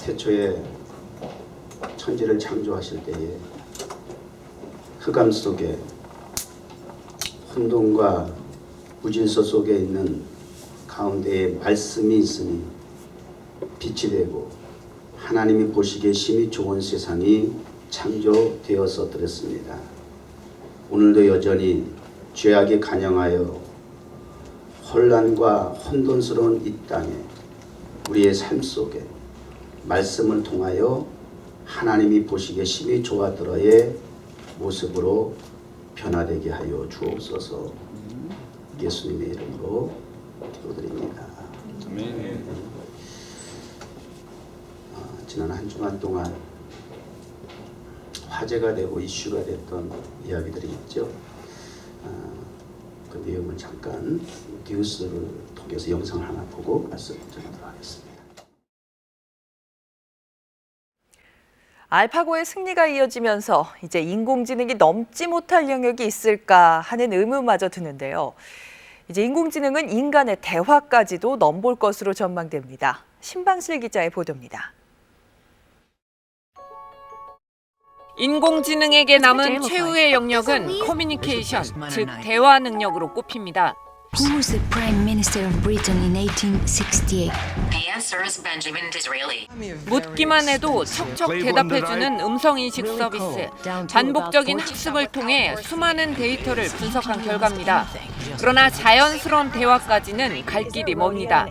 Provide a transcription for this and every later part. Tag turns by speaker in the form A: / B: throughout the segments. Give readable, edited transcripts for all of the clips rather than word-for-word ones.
A: 태초에 천지를 창조하실 때에 흑암 속에 혼돈과 무질서 속에 있는 가운데에 말씀이 있으니 빛이 되고 하나님이 보시기에 심히 좋은 세상이 창조되어서 드렸습니다. 오늘도 여전히 죄악에 간영하여 혼란과 혼돈스러운 이 땅에 우리의 삶 속에 말씀을 통하여 하나님이 보시기에 심히 좋아들어의 모습으로 변화되게 하여 주옵소서. 예수님의 이름으로 기도드립니다. 아멘. 지난 한 주간 동안 화제가 되고 이슈가 됐던 이야기들이 있죠. 그 내용을 잠깐 뉴스를 통해서 영상을 하나 보고 말씀을 전하도록 하겠습니다.
B: 알파고의 승리가 이어지면서 이제 인공지능이 넘지 못할 영역이 있을까 하는 의문마저 드는데요. 이제 인공지능은 인간의 대화까지도 넘볼 것으로 전망됩니다. 신방실 기자의 보도입니다.
C: 인공지능에게 남은 최후의 영역은 커뮤니케이션, 즉 대화 능력으로 꼽힙니다.
D: Who was the Prime Minister of Britain in 1868?
E: The answer is Benjamin Disraeli.
C: 묻기만 해도 척척 대답해주는 음성인식 서비스. 반복적인 학습을 통해 수많은 데이터를 분석한 결과입니다. 그러나 자연스러운 대화까지는 갈 길이 멉니다.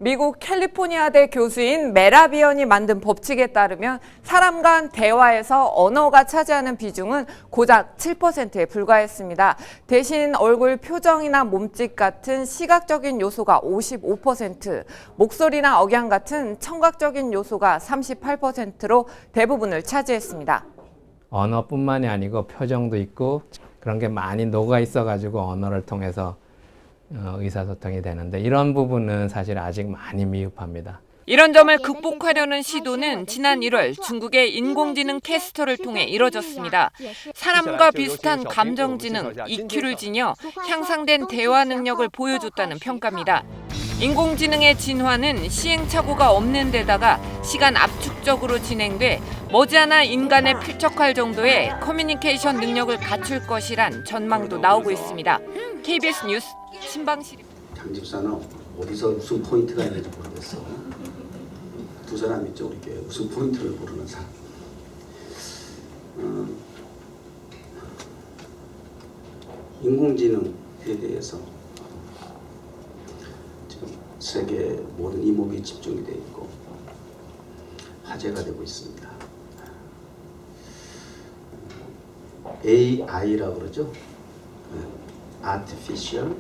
F: 미국 캘리포니아대 교수인 메라비언이 만든 법칙에 따르면 사람 간 대화에서 언어가 차지하는 비중은 고작 7%에 불과했습니다. 대신 얼굴 표정이나 몸짓 같은 시각적인 요소가 55%, 목소리나 억양 같은 청각적인 요소가 38%로 대부분을 차지했습니다.
G: 언어뿐만이 아니고 표정도 있고 그런 게 많이 녹아 있어가지고 언어를 통해서 의사소통이 되는데 이런 부분은 사실 아직 많이 미흡합니다.
C: 이런 점을 극복하려는 시도는 지난 1월 중국의 인공지능 캐스터를 통해 이뤄졌습니다. 사람과 비슷한 감정지능 EQ를 지녀 향상된 대화 능력을 보여줬다는 평가입니다. 인공지능의 진화는 시행착오가 없는 데다가 시간 압축적으로 진행돼 머지않아 인간에 필적할 정도의 커뮤니케이션 능력을 갖출 것이란 전망도 나오고 있습니다. KBS 뉴스 신방실입니다.
A: 장 집사는 어디서 무슨 포인트가 있는지 모르겠어. 두 사람 있죠, 우리 교회. 무슨 포인트를 모르는 사람. 인공지능에 대해서 지금 세계 모든 이목이 집중이 되어 있고 화제가 되고 있습니다. AI라고 그러죠. Artificial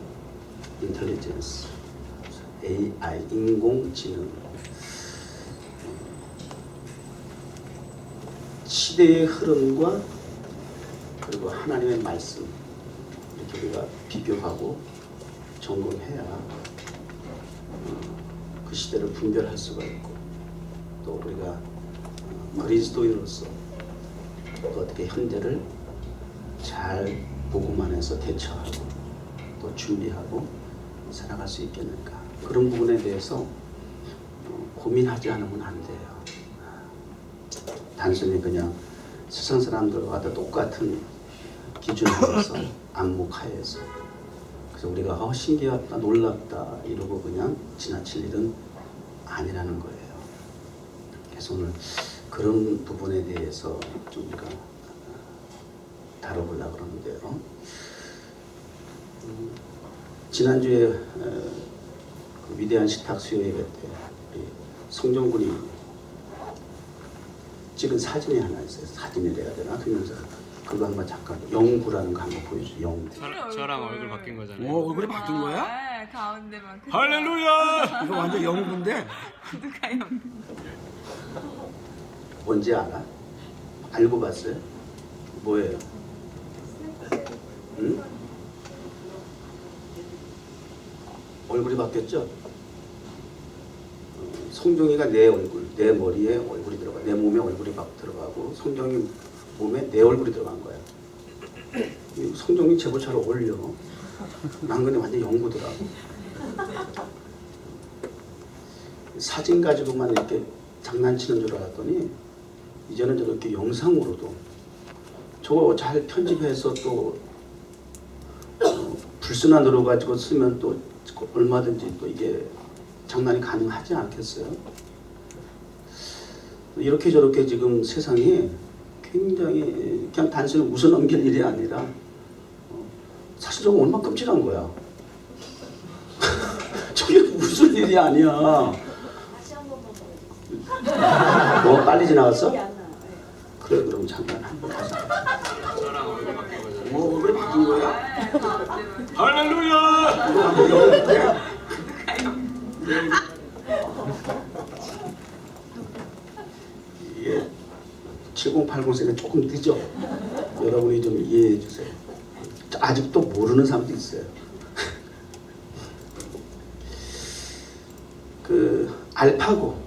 A: Intelligence, AI, 인공지능. 시대의 흐름과 그리고 하나님의 말씀 이렇게 우리가 비교하고 점검해야 그 시대를 분별할 수가 있고 또 우리가 그리스도인으로서 또 어떻게 현재를 잘 보고만 해서 대처하고 또 준비하고 살아갈 수 있겠는가, 그런 부분에 대해서 고민하지 않으면 안 돼요. 단순히 그냥 세상 사람들과 다 똑같은 기준으로서 안목하에서 그래서 우리가 신기하다 놀랍다 이러고 그냥 지나칠 일은 아니라는 거예요. 그래서 오늘 그런 부분에 대해서 좀 우리가 다뤄보려고 그러는데요. 지난주에 그 위대한 식탁 수요 예배 때 우리 성종군이 찍은 사진이 하나 있어요. 사진이라 해야 되나? 그러면서 그거 한번 잠깐 영구라는 거 한번 보여주세요. 영구.
H: 저랑 얼굴 바뀐 거잖아요.
I: 오, 얼굴이 바뀐 거야?
B: 네, 가운데만.
H: 할렐루야!
I: 이거 완전 영구인데?
B: 누가 영구?
A: 뭔지 알아? 알고 봤어요? 뭐예요? 응? 얼굴이 바뀌었죠? 성종이가 내 얼굴, 내 머리에 얼굴이 들어가, 내 몸에 얼굴이 들어가고 성종이 몸에 내 얼굴이 들어간 거야. 성종이 제법 잘 어울려. 난 근데 완전 영구더라고. 사진 가지고만 이렇게 장난치는 줄 알았더니 이제는 저렇게 영상으로도 저거 잘 편집해서 또 불순환으로 가지고 쓰면 또 얼마든지 또 이게 장난이 가능하지 않겠어요? 이렇게 저렇게 지금 세상이 굉장히 그냥 단순히 웃어 넘길 일이 아니라 사실 저거 얼마나 끔찍한 거야. 저게 웃을 일이 아니야. 뭐 빨리 지나갔어? 그래 그럼 잠깐 한번 하자.
H: 저랑 얼굴 바뀐 거잖아요.
A: 뭐 얼굴이 바뀐 거야?
H: 할렐루야!
A: 이게 7080세가 조금 늦어. 여러분이 좀 이해해 주세요. 아직도 모르는 사람도 있어요. 그 알파고,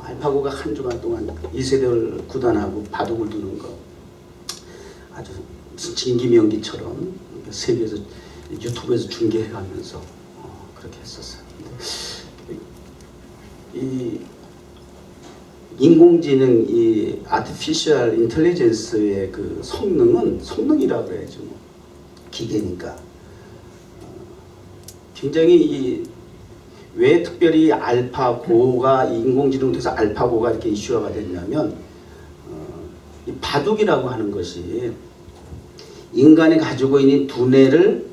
A: 알파고가 한 주간 동안 2세대를 구단하고 바둑을 두는 거 아주 진기명기처럼 세계에서 유튜브에서 중계해가면서 그렇게 했었어요. 이 인공지능, 이 아티피셜 인텔리전스의 그 성능이라고 해야죠. 뭐. 기계니까 굉장히 왜 특별히 알파고가 인공지능 돼서 알파고가 이렇게 이슈화가 됐냐면 이 바둑이라고 하는 것이 인간이 가지고 있는 두뇌를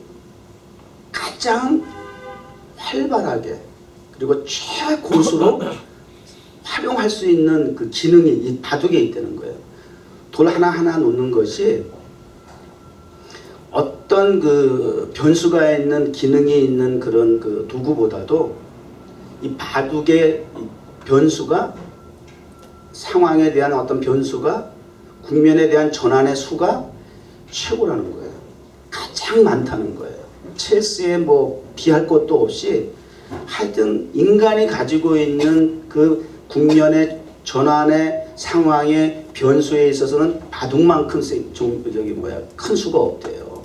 A: 가장 활발하게 그리고 최고수로 활용할 수 있는 그 기능이 이 바둑에 있다는 거예요. 돌 하나하나 놓는 것이 어떤 그 변수가 있는 기능이 있는 그런 그 도구보다도 이 바둑의 변수가 상황에 대한 어떤 변수가 국면에 대한 전환의 수가 최고라는 거예요. 가장 많다는 거예요. 체스에 뭐 비할 것도 없이 하여튼 인간이 가지고 있는 그 국면의 전환의 상황의 변수에 있어서는 바둑만큼 큰 수가 없대요.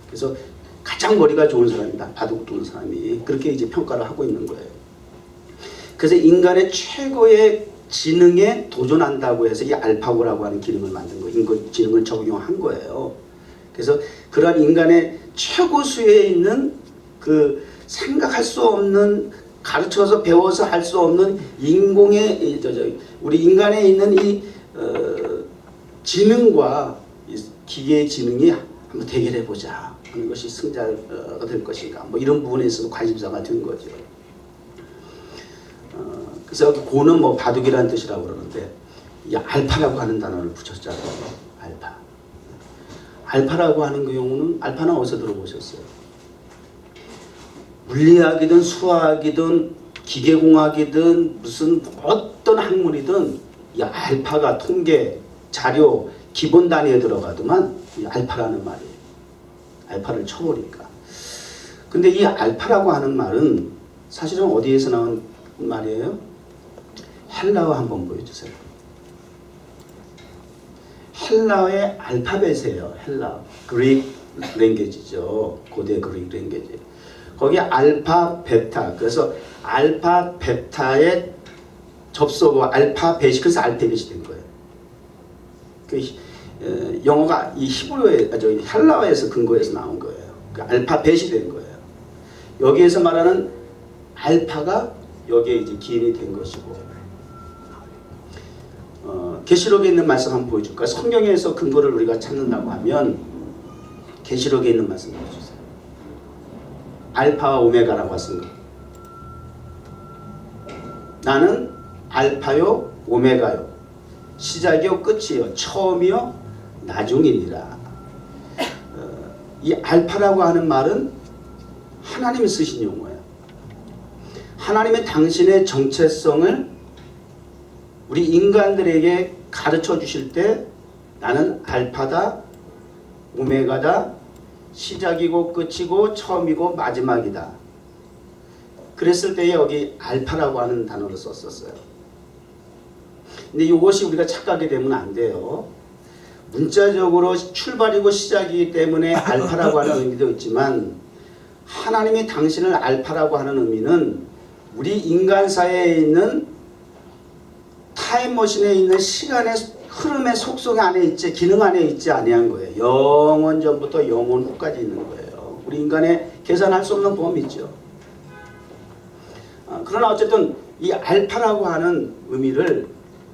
A: 그래서 가장 머리가 좋은 사람이다. 바둑 두는 사람이. 그렇게 이제 평가를 하고 있는 거예요. 그래서 인간의 최고의 지능에 도전한다고 해서 이 알파고라고 하는 기능을 만든 거예요. 인공지능을 적용한 거예요. 그래서 그러한 인간의 최고수에 있는 그 생각할 수 없는 가르쳐서 배워서 할 수 없는 인공의 우리 인간에 있는 이 지능과 이 기계의 지능이 한번 대결해 보자 하는 것이 승자가 될 것인가 뭐 이런 부분에 있어서 관심사가 된 거죠. 그래서 고는 뭐 바둑이라는 뜻이라고 그러는데 이 알파라고 하는 단어를 붙였잖아요. 알파. 알파라고 하는 경우는 알파는 어디서 들어보셨어요? 물리학이든 수학이든 기계공학이든 무슨 어떤 학문이든 이 알파가 통계, 자료, 기본 단위에 들어가더만 이 알파라는 말이 알파를 쳐보니까. 근데 이 알파라고 하는 말은 사실은 어디에서 나온 말이에요? 헬라어 한번 보여주세요. 헬라어의 알파벳이에요. 헬라, 그릭 랭귀지죠. 고대 그릭 랭귀지. 거기 알파, 베타. 그래서 알파, 베타의 접속어 알파벳이 그래서 알파벳이 된 거예요. 그 영어가 이 히브리어에 헬라어에서 근거해서 나온 거예요. 그 알파벳이 된 거예요. 여기에서 말하는 알파가 여기에 이제 기인이 된 것이고. 계시록에 있는 말씀 한번 보여줄까요? 성경에서 근거를 우리가 찾는다고 하면 계시록에 있는 말씀 보여주세요. 알파와 오메가라고 쓴 거. 나는 알파요 오메가요 시작이요 끝이요 처음이요 나중이니라. 이 알파라고 하는 말은 하나님이 쓰신 용어예요. 하나님의 당신의 정체성을 우리 인간들에게 가르쳐 주실 때 나는 알파다 오메가다 시작이고 끝이고 처음이고 마지막이다. 그랬을 때 여기 알파라고 하는 단어를 썼었어요. 근데 이것이 우리가 착각이 되면 안 돼요. 문자적으로 출발이고 시작이기 때문에 알파라고 하는 의미도 있지만 하나님이 당신을 알파라고 하는 의미는 우리 인간사회에 있는 타임머신에 있는 시간의 흐름의 속성 안에 있지, 기능 안에 있지 아니한 거예요. 영원 전부터 영원 후까지 있는 거예요. 우리 인간의 계산할 수 없는 범위 있죠. 그러나 어쨌든 이 알파라고 하는 의미를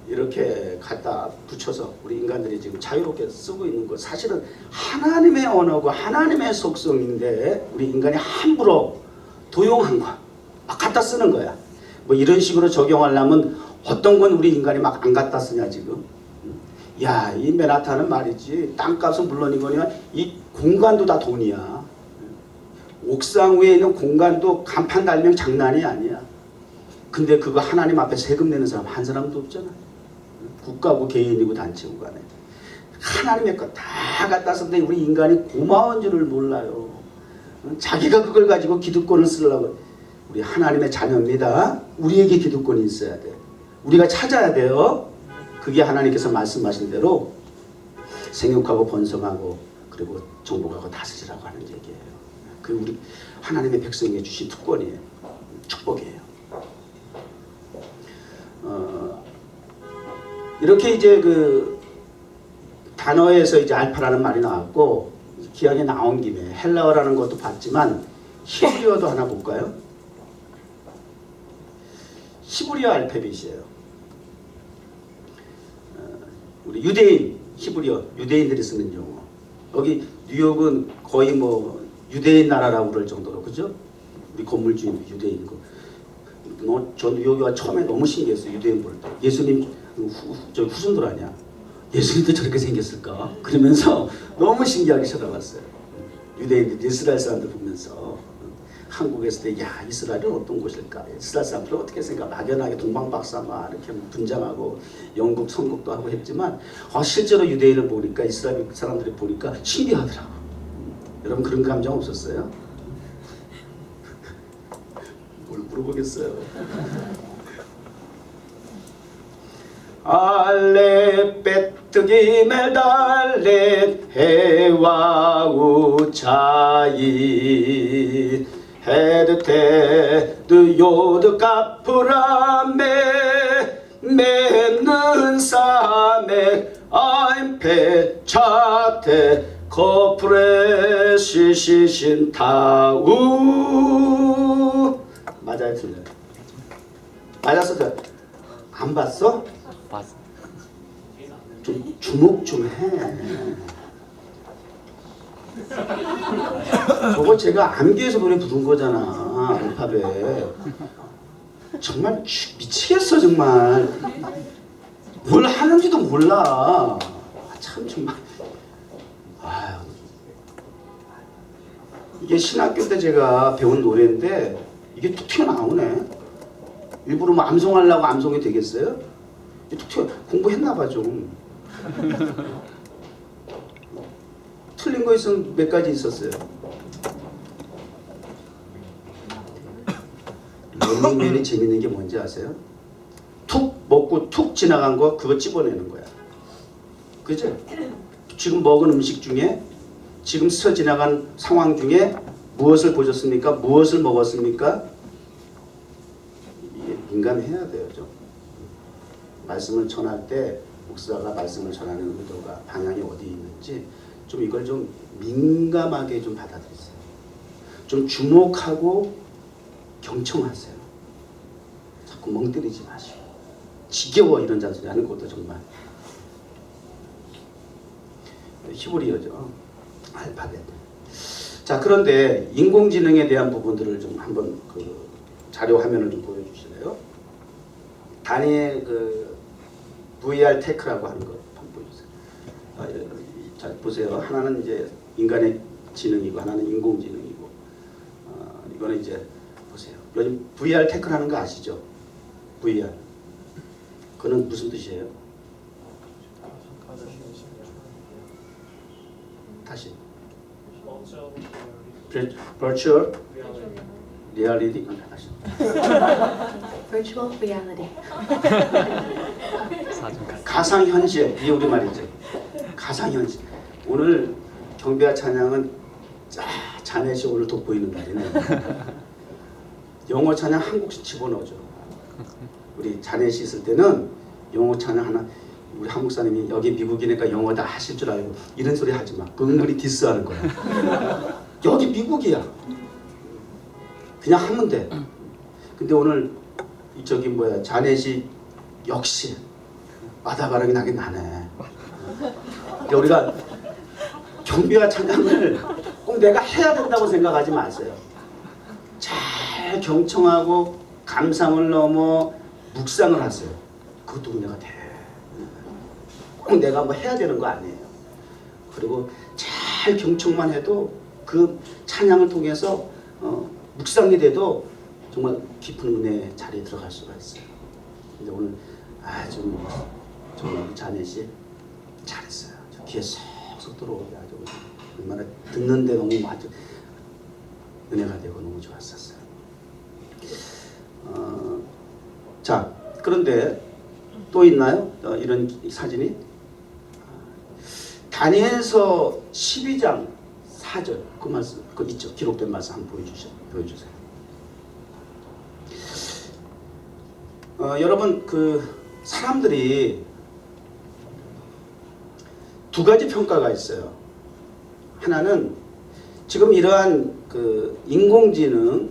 A: 이렇게 갖다 붙여서 우리 인간들이 지금 자유롭게 쓰고 있는 것, 사실은 하나님의 언어고 하나님의 속성인데 우리 인간이 함부로 도용한 거 막 갖다 쓰는 거야. 뭐 이런 식으로 적용하려면 어떤 건 우리 인간이 막 안 갖다 쓰냐 지금. 야, 이 맨하탄은 말이지 땅값은 물론이거니와 이 공간도 다 돈이야. 옥상 위에 있는 공간도 간판 달면 장난이 아니야. 근데 그거 하나님 앞에 세금 내는 사람 한 사람도 없잖아. 국가고 개인이고 단체고 간에 하나님의 것 다 갖다 썼는데 우리 인간이 고마운 줄을 몰라요. 자기가 그걸 가지고 기득권을 쓰려고. 우리 하나님의 자녀입니다. 우리에게 기득권이 있어야 돼. 우리가 찾아야 돼요. 그게 하나님께서 말씀하신 대로 생육하고 번성하고 그리고 정복하고 다스리라고 하는 얘기예요. 그 우리 하나님의 백성에게 주신 특권이에요. 축복이에요. 이렇게 이제 그 단어에서 이제 알파라는 말이 나왔고 기왕에 나온 김에 헬라어라는 것도 봤지만 히브리어도 하나 볼까요? 히브리어 알파벳이에요. 우리 유대인 히브리어 유대인들이 쓰는 용어. 여기 뉴욕은 거의 뭐 유대인 나라라고 그럴 정도로 그죠? 우리 건물주인 유대인이고. 저 뉴욕에 와 처음에 너무 신기했어요. 유대인 볼 때. 예수님 저기 후손들 아니야? 예수님도 저렇게 생겼을까? 그러면서 너무 신기하게 쳐다봤어요. 유대인들 이스라엘 사람들 보면서 한국에 있을 때 야 이스라엘은 어떤 곳일까? 이스라엘 사람들은 어떻게 생각? 막연하게 동방박사 막 이렇게 분장하고 영국 선국도 하고 했지만 실제로 유대인을 보니까 이스라엘 사람들이 보니까 신기하더라고. 여러분 그런 감정 없었어요? 뭘 물어보겠어요? 알레 빼뜨기 멜달레 해와 우차이 헤드테드 요드 카프라메 메는 사메 아임페 차테 코프레 시시신 타우 맞아요 틀려요? 맞았어? 안 봤어?
H: 봤어.
A: 좀 주목 좀 해. 저거 제가 암기해서 노래 부른 거잖아. 알파벳. 정말 미치겠어 정말. 뭘 하는지도 몰라. 참 정말. 아유. 이게 신학교 때 제가 배운 노래인데 이게 툭 튀어나오네. 일부러 뭐 암송하려고 암송이 되겠어요? 툭 튀어 공부했나봐 좀. 틀린 거 있으면 몇 가지 있었어요. 런닝맨이 재밌는 게 뭔지 아세요? 툭 먹고 툭 지나간 거 그거 찝어내는 거야. 그죠? 지금 먹은 음식 중에 지금 스쳐 지나간 상황 중에 무엇을 보셨습니까? 무엇을 먹었습니까? 이게 민감해야 돼요. 좀. 말씀을 전할 때 목사가 말씀을 전하는 의도가 방향이 어디 있는지 좀 이걸 좀 민감하게 좀 받아들이세요. 좀 주목하고 경청하세요. 자꾸 멍 때리지 마시고 지겨워 이런 잔소리 하는 것도 정말 히브리어죠. 알파벳. 자 그런데 인공지능에 대한 부분들을 좀 한번 그 자료 화면을 좀 보여주실래요? 단위의 그 VR 테크라고 하는 거 한번 보여주세요. 자 보세요. 하나는 이제 인간의 지능이고 하나는 인공지능이고 이거는 이제 보세요. 요즘 VR 테크라는 거 아시죠? VR. 그거는 무슨 뜻이에요? 다시. Virtual reality. 다시.
I: Virtual reality.
A: 가상현실. 이게 우리 말이죠. 가상현실. 오늘 경배와 찬양은 자넷이 오늘 돋보이는 날이네. 영어 찬양 한국식 집어넣어줘. 우리 자넷이 있을 때는 영어 찬양 하나 우리 한국 사람이 여기 미국이니까 영어 다 하실 줄 알고 이런 소리 하지 마. 은근히 디스하는 거야. 여기 미국이야. 그냥 하면 돼. 근데 오늘 저기 뭐야 자넷이 역시 마다바락이 나긴 나네. 그러니까 우리가 경배와 찬양을 꼭 내가 해야 된다고 생각하지 마세요. 잘 경청하고 감상을 넘어 묵상을 하세요. 그것도 은혜가 돼. 꼭 내가 뭐 해야 되는 거 아니에요. 그리고 잘 경청만 해도 그 찬양을 통해서 묵상이 돼도 정말 깊은 은혜 자리에 들어갈 수가 있어요. 근데 오늘 아주 정말 자넷이 잘했어요. 저 귀에 쏙쏙 들어오게 아주 얼마나 듣는데 너무 아주 은혜가 되고 너무 좋았었어요. 자, 그런데 또 있나요? 이런 사진이? 다니엘서 12장 4절 그 말씀 그 있죠. 기록된 말씀 한번 보여주세요. 여러분 그 사람들이 두 가지 평가가 있어요. 하나는 지금 이러한 그 인공지능,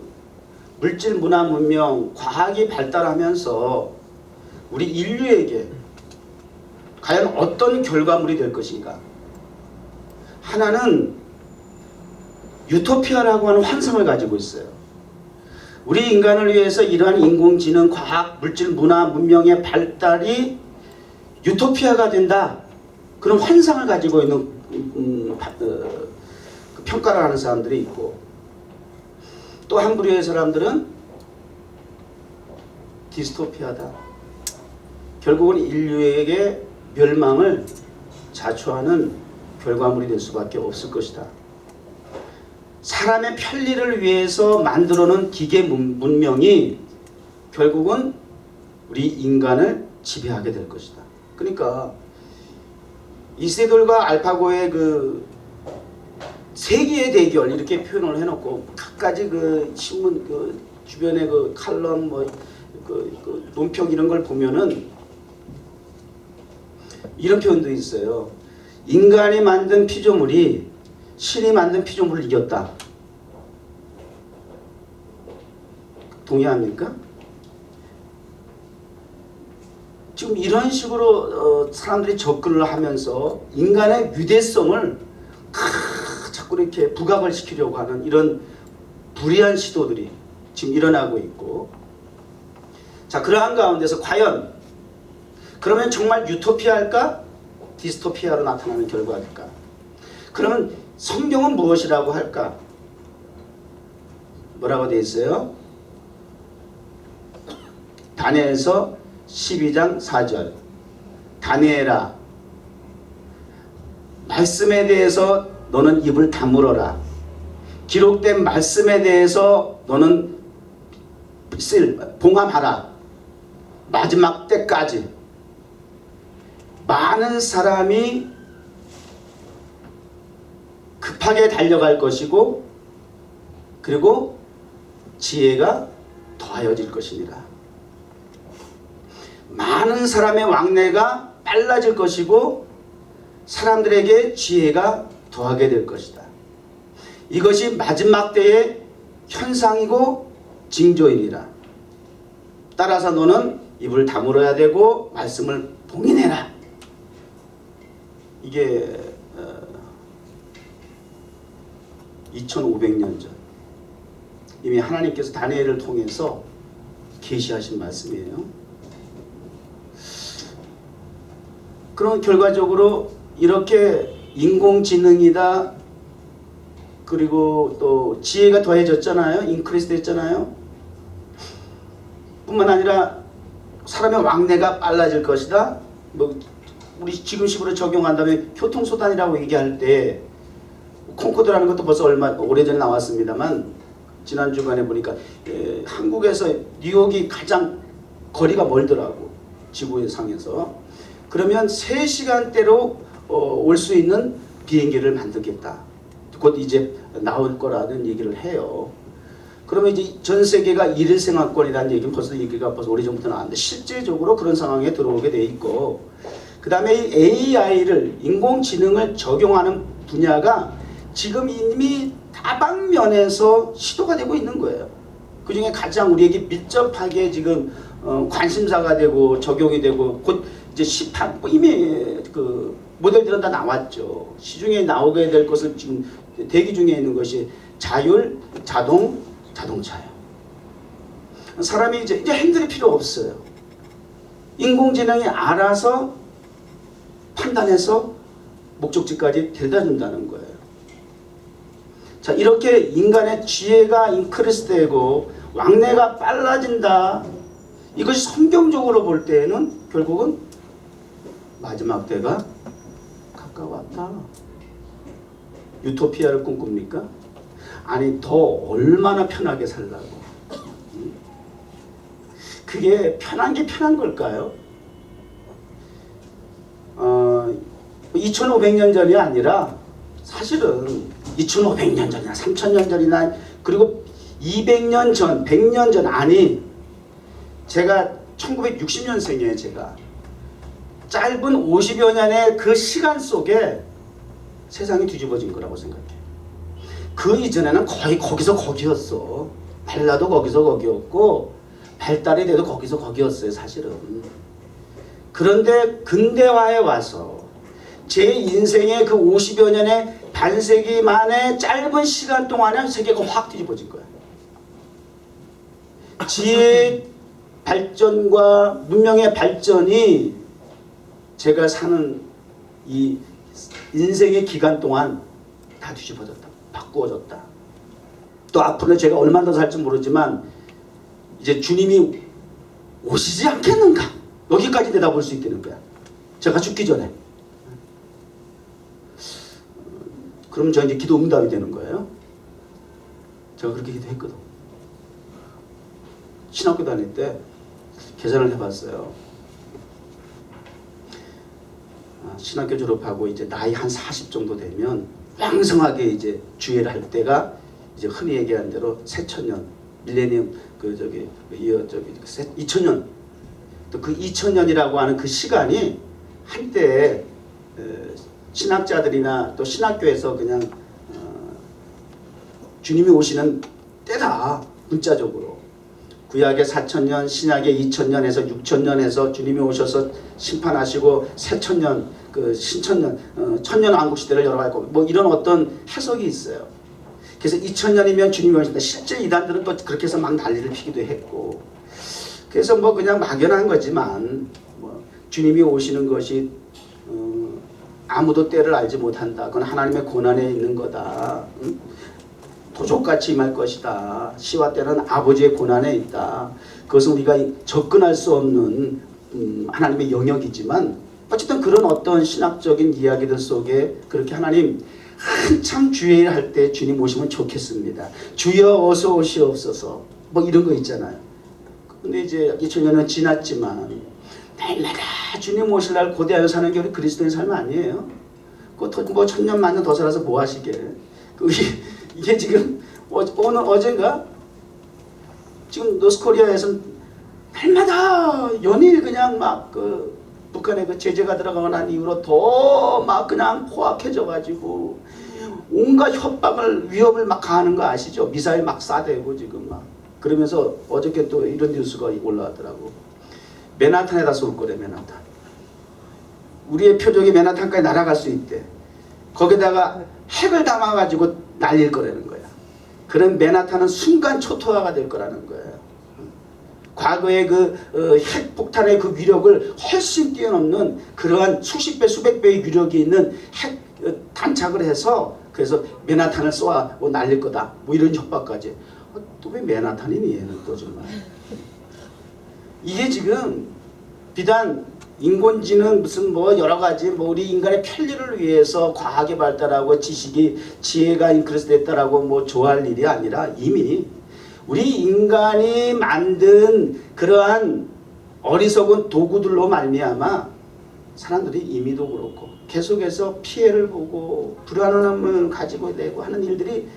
A: 물질, 문화, 문명, 과학이 발달하면서 우리 인류에게 과연 어떤 결과물이 될 것인가? 하나는 유토피아라고 하는 환상을 가지고 있어요. 우리 인간을 위해서 이러한 인공지능, 과학, 물질, 문화, 문명의 발달이 유토피아가 된다. 그런 환상을 가지고 있는 평가를 하는 사람들이 있고, 또 한 부류의 사람들은 디스토피아다. 결국은 인류에게 멸망을 자초하는 결과물이 될 수밖에 없을 것이다. 사람의 편리를 위해서 만들어놓은 기계 문명이 결국은 우리 인간을 지배하게 될 것이다. 그러니까 이세돌과 알파고의 그 세기의 대결 이렇게 표현을 해놓고 각가지 그 신문 그 주변의 그 칼럼 그 논평 이런 걸 보면은 이런 표현도 있어요. 인간이 만든 피조물이 신이 만든 피조물을 이겼다. 동의합니까? 지금 이런 식으로 사람들이 접근을 하면서 인간의 위대성을 자꾸 이렇게 부각을 시키려고 하는 이런 불의한 시도들이 지금 일어나고 있고, 자, 그러한 가운데서 과연 그러면 정말 유토피아일까? 디스토피아로 나타나는 결과일까? 그러면 성경은 무엇이라고 할까? 뭐라고 되어 있어요? 다니엘서 12장 4절. 다니엘아, 말씀에 대해서 너는 입을 다물어라. 기록된 말씀에 대해서 너는 봉함하라. 마지막 때까지. 많은 사람이 급하게 달려갈 것이고, 그리고 지혜가 더하여질 것이니라. 많은 사람의 왕래가 빨라질 것이고 사람들에게 지혜가 더하게 될 것이다. 이것이 마지막 때의 현상이고 징조이니라. 따라서 너는 입을 다물어야 되고 말씀을 봉인해라. 이게 2500년 전 이미 하나님께서 다니엘을 통해서 계시하신 말씀이에요. 그런 결과적으로 이렇게 인공지능이다, 그리고 또 지혜가 더해졌잖아요. 인크리스 됐잖아요. 뿐만 아니라 사람의 왕래가 빨라질 것이다. 뭐 우리 지금식으로 적용한다면 교통수단이라고 얘기할 때 콩코드라는 것도 벌써 얼마 오래전에 나왔습니다만, 지난 주간에 보니까 한국에서 뉴욕이 가장 거리가 멀더라고, 지구의 상에서. 그러면 3시간대로 올 수 있는 비행기를 만들겠다. 곧 이제 나올 거라는 얘기를 해요. 그러면 이제 전 세계가 일일생활권이라는 얘기는 벌써 얘기가 벌써 오래전부터 나왔는데 실제적으로 그런 상황에 들어오게 돼 있고, 그 다음에 이 AI를 인공지능을 적용하는 분야가 지금 이미 다방면에서 시도가 되고 있는 거예요. 그 중에 가장 우리에게 밀접하게 지금 관심사가 되고 적용이 되고 곧 이제 시판 이미 그 모델들은 다 나왔죠. 시중에 나오게 될 것을 지금 대기 중에 있는 것이 자율 자동차예요. 사람이 이제 핸들이 필요 없어요. 인공지능이 알아서 판단해서 목적지까지 데려다 준다는 거예요. 자, 이렇게 인간의 지혜가 인크리스되고 왕래가 빨라진다. 이것이 성경적으로 볼 때에는 결국은 마지막 때가 가까웠다. 유토피아를 꿈꿉니까? 아니, 더 얼마나 편하게 살라고. 그게 편한 게 편한 걸까요? 2500년 전이 아니라 사실은 2500년 전이나 3000년 전이나 그리고 200년 전, 100년 전, 아니 제가 1960년생이에요. 제가 짧은 50여 년의 그 시간 속에 세상이 뒤집어진 거라고 생각해요. 그 이전에는 거의 거기서 거기였어. 발라도 거기서 거기였고 발달이 돼도 거기서 거기였어요. 사실은. 그런데 근대화에 와서 제 인생의 그 50여 년의 반세기 만의 짧은 시간 동안에 세계가 확 뒤집어진 거야. 지혜의 발전과 문명의 발전이 제가 사는 이 인생의 기간 동안 다 뒤집어졌다. 바꾸어졌다. 또 앞으로 제가 얼마나 더 살지 모르지만 이제 주님이 오시지 않겠는가? 여기까지 내다볼 수 있다는 거야. 제가 죽기 전에. 그럼 저 이제 기도 응답이 되는 거예요. 제가 그렇게 기도했거든. 신학교 다닐 때 계산을 해봤어요. 신학교 졸업하고 이제 나이 한 40 정도 되면 왕성하게 이제 주예를 할 때가 이제 흔히 얘기하는 대로 새천년, 밀레니엄, 2000년, 또 그 2000년이라고 하는 그 시간이 한때 신학자들이나 또 신학교에서 그냥 주님이 오시는 때다. 문자적으로 구약의 4000년, 신약의 2000년에서 6000년에서 주님이 오셔서 심판하시고 새천년, 그 신천년, 천년 왕국 시대를 열어갈 거고 뭐 이런 어떤 해석이 있어요. 그래서 2000년이면 주님이 오신다. 실제 이단들은 또 그렇게 해서 막 난리를 피기도 했고, 그래서 뭐 그냥 막연한 거지만 뭐 주님이 오시는 것이 아무도 때를 알지 못한다. 그건 하나님의 고난에 있는 거다. 응? 도적같이 임할 것이다. 시와 때는 아버지의 고난에 있다. 그것은 우리가 접근할 수 없는 하나님의 영역이지만 어쨌든 그런 어떤 신학적인 이야기들 속에 그렇게 하나님 한참 주의를 할 때 주님 오시면 좋겠습니다. 주여 어서 오시옵소서. 뭐 이런 거 있잖아요. 근데 이제 2000년은 지났지만 날마다 주님 오실 날 고대하여 사는 게 우리 그리스도인 삶 아니에요? 뭐 1000년 만년 더 살아서 뭐 하시게? 이게 지금 오늘 어젠가 지금 노스코리아에서 날마다 연일 그냥 막 그 북한에 그 제재가 들어가고 난 이후로 더 막 그냥 포악해져 가지고 온갖 협박을 위협을 막 가하는 거 아시죠? 미사일 막 쏴대고 지금 막 그러면서 어저께 또 이런 뉴스가 올라왔더라고. 맨하탄에다 쏠 거래. 맨하탄. 우리의 표적이 맨하탄까지 날아갈 수 있대. 거기다가 핵을 담아가지고 날릴 거라는 거야. 그런 맨하탄은 순간 초토화가 될 거라는 거예요. 과거의 그 핵폭탄의 그 위력을 훨씬 뛰어넘는 그러한 수십 배, 수백 배의 위력이 있는 핵 탄착을 해서 그래서 맨하탄을 쏘아 뭐 날릴 거다. 뭐 이런 협박까지. 또 왜 맨하탄이니 얘는 또 정말. 이게 지금 비단 인공지능 무슨 뭐 여러 가지 뭐 우리 인간의 편리를 위해서 과학이 발달하고 지식이 지혜가 인크리스 됐다라고 뭐 좋아할 일이 아니라 이미 우리 인간이 만든 그러한 어리석은 도구들로 말미암아 사람들이 이미도 그렇고 계속해서 피해를 보고 불안함을 가지고 되고 하는 일들이